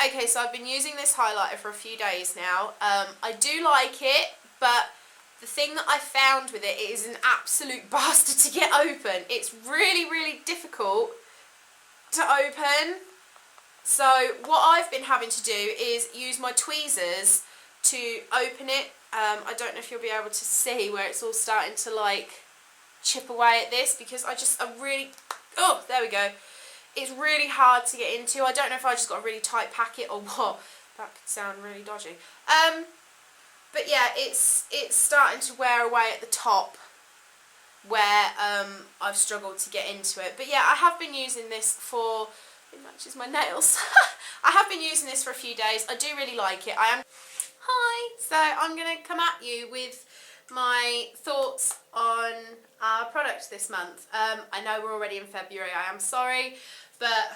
Okay, so I've been using this highlighter for a few days now. I do like it, but the thing that I found with it is an absolute bastard to get open. It's really, really difficult to open. So what I've been having to do is use my tweezers to open it. I don't know if you'll be able to see where it's all starting to like chip away at this, because I really, oh, there we go. It's really hard to get into. I don't know if I just got a really tight packet or what. That could sound really dodgy. But yeah, it's starting to wear away at the top where I've struggled to get into it. But yeah, I have been using this for, it matches my nails. I have been using this for a few days. I do really like it. Hi! So I'm going to come at you with my thoughts on our product this month. I know we're already in February, I am sorry, but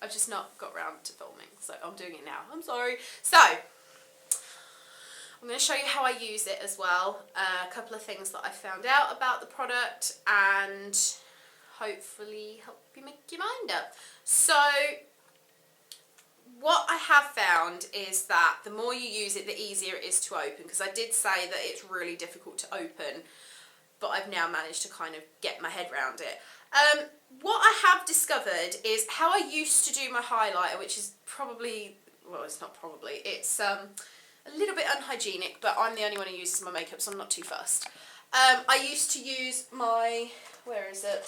I've just not got round to filming, so I'm doing it now. I'm sorry. So, I'm going to show you how I use it as well, a couple of things that I found out about the product, and hopefully help you make your mind up. So, what I have found is that the more you use it, the easier it is to open, because I did say that it's really difficult to open, but I've now managed to kind of get my head around it. What I have discovered is how I used to do my highlighter, which is probably, well, it's not probably, it's a little bit unhygienic, but I'm the only one who uses my makeup, so I'm not too fussed. I used to use my, where is it?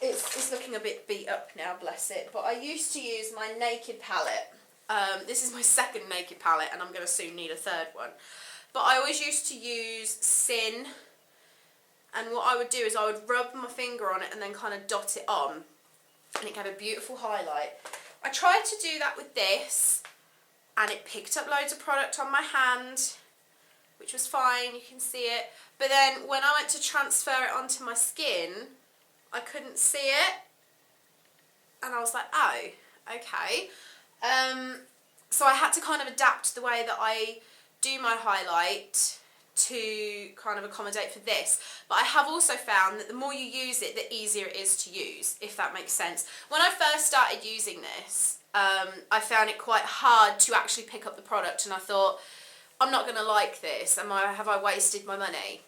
It's looking a bit beat up now, bless it, but I used to use my Naked palette. This is my second Naked palette, and I'm going to soon need a third one. But I always used to use Sin, and what I would do is I would rub my finger on it and then kind of dot it on, and it gave a beautiful highlight. I tried to do that with this, and it picked up loads of product on my hand, which was fine, you can see it. But then when I went to transfer it onto my skin, I couldn't see it, and I was like, oh, okay. So I had to kind of adapt the way that I do my highlight to kind of accommodate for this. But I have also found that the more you use it, the easier it is to use, if that makes sense. When I first started using this, I found it quite hard to actually pick up the product, and I thought, I'm not going to like this. Have I wasted my money?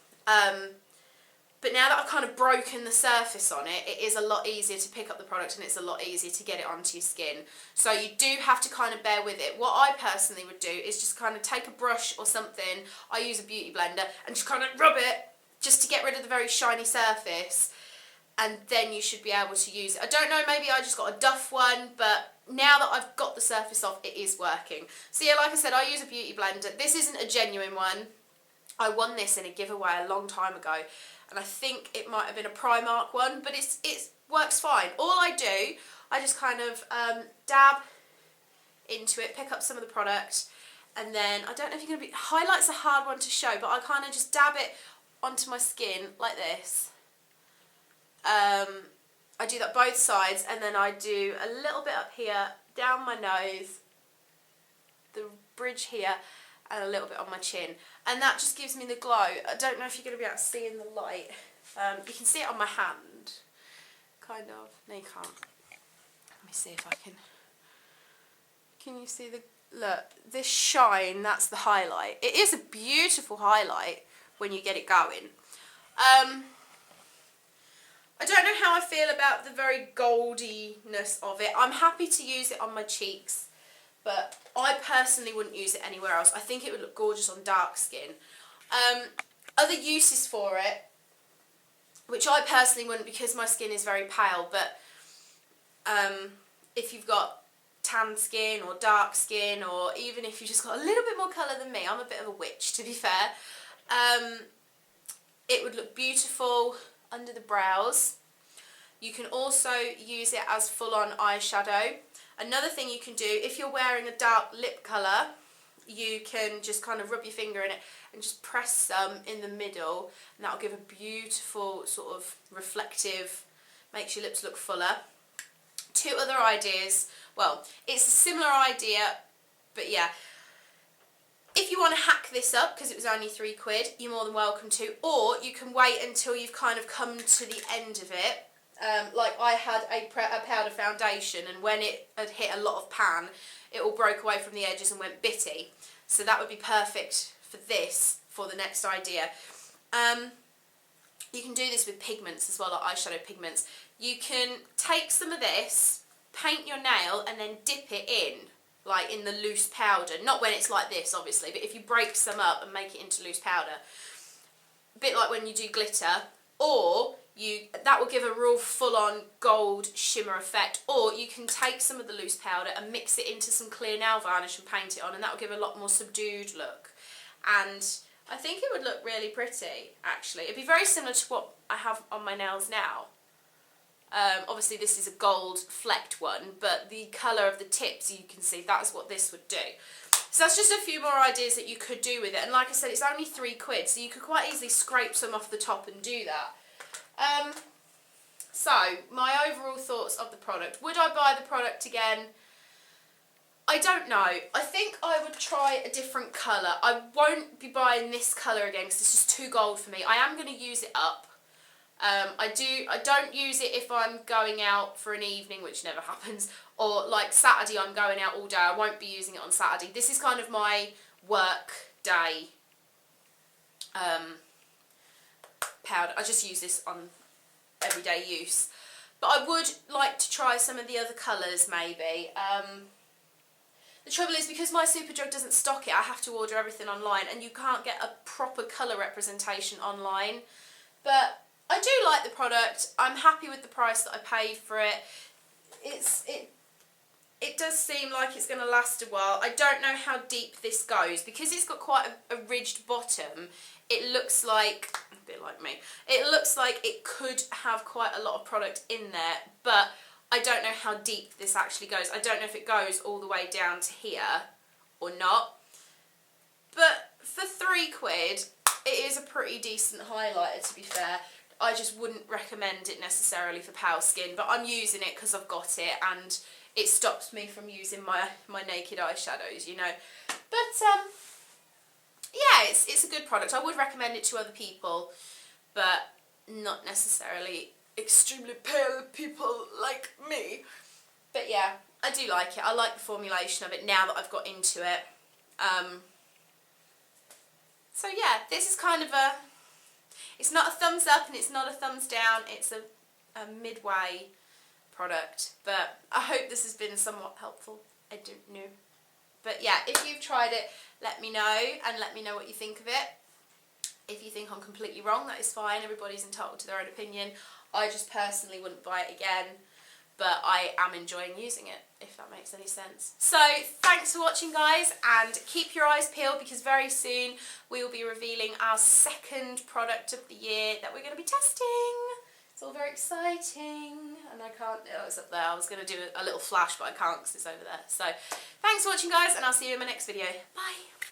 But now that I've kind of broken the surface on it, it is a lot easier to pick up the product, and it's a lot easier to get it onto your skin. So you do have to kind of bear with it. What I personally would do is just kind of take a brush or something, I use a beauty blender, and just kind of rub it just to get rid of the very shiny surface, and then you should be able to use it. I don't know, maybe I just got a duff one, but now that I've got the surface off, it is working. So yeah, like I said, I use a beauty blender. This isn't a genuine one. I won this in a giveaway a long time ago, and I think it might have been a Primark one, but it works fine. All I do, I just kind of dab into it, pick up some of the product, and then, I don't know if you're going to be, highlight's a hard one to show, but I kind of just dab it onto my skin like this. I do that both sides, and then I do a little bit up here, down my nose, the bridge here, and a little bit on my chin, and that just gives me the glow. I don't know if you're going to be able to see in the light. You can see it on my hand, kind of. No, you can't. Let me see if I can you see the, look, this shine, that's the highlight. It is a beautiful highlight when you get it going. I don't know how I feel about the very goldiness of it. I'm happy to use it on my cheeks, but I personally wouldn't use it anywhere else. I think it would look gorgeous on dark skin. Other uses for it, which I personally wouldn't because my skin is very pale, but if you've got tan skin or dark skin, or even if you've just got a little bit more colour than me, I'm a bit of a witch to be fair, it would look beautiful under the brows. You can also use it as full-on eyeshadow. Another thing you can do, if you're wearing a dark lip colour, you can just kind of rub your finger in it and just press some in the middle, and that'll give a beautiful sort of reflective, makes your lips look fuller. Two other ideas, well, it's a similar idea, but yeah. If you want to hack this up, because it was only £3, you're more than welcome to, or you can wait until you've kind of come to the end of it, Like I had a powder foundation, and when it had hit a lot of pan, it all broke away from the edges and went bitty. So that would be perfect for this, for the next idea. You can do this with pigments as well, like eyeshadow pigments. You can take some of this, paint your nail, and then dip it in, like in the loose powder. Not when it's like this, obviously, but if you break some up and make it into loose powder. A bit like when you do glitter, or that will give a real full-on gold shimmer effect. Or you can take some of the loose powder and mix it into some clear nail varnish and paint it on, and that will give a lot more subdued look. And I think it would look really pretty, actually. It'd be very similar to what I have on my nails now. Obviously this is a gold flecked one, but the colour of the tips, you can see, that's what this would do. So that's just a few more ideas that you could do with it. And like I said, it's only £3, so you could quite easily scrape some off the top and do that. So, my overall thoughts of the product. Would I buy the product again? I don't know. I think I would try a different colour. I won't be buying this colour again because it's just too gold for me. I am going to use it up. I don't use it if I'm going out for an evening, which never happens, or like Saturday I'm going out all day. I won't be using it on Saturday. This is kind of my work day powder. I just use this on everyday use. But I would like to try some of the other colours maybe. The trouble is, because my Superdrug doesn't stock it, I have to order everything online, and you can't get a proper colour representation online. But I do like the product. I'm happy with the price that I paid for it. It does seem like it's going to last a while. I don't know how deep this goes. Because it's got quite a ridged bottom, it looks like, a bit like me, it looks like it could have quite a lot of product in there, but I don't know how deep this actually goes. I don't know if it goes all the way down to here or not. But for £3, it is a pretty decent highlighter, to be fair. I just wouldn't recommend it necessarily for pale skin, but I'm using it because I've got it, and it stops me from using my naked eyeshadows, you know. But yeah, it's a good product. I would recommend it to other people, but not necessarily extremely pale people like me. But yeah, I do like it. I like the formulation of it now that I've got into it. So yeah, this is kind of a, it's not a thumbs up and it's not a thumbs down. It's a midway product, but I hope this has been somewhat helpful. I don't know. But yeah, if you've tried it, let me know, and let me know what you think of it. If you think I'm completely wrong, that is fine. Everybody's entitled to their own opinion. I just personally wouldn't buy it again, but I am enjoying using it, if that makes any sense. So thanks for watching, guys, and keep your eyes peeled, because very soon we will be revealing our second product of the year that we're going to be testing. It's all very exciting, and I can't, oh, it's up there. I was going to do a little flash, but I can't because it's over there. So thanks for watching, guys, and I'll see you in my next video. Bye.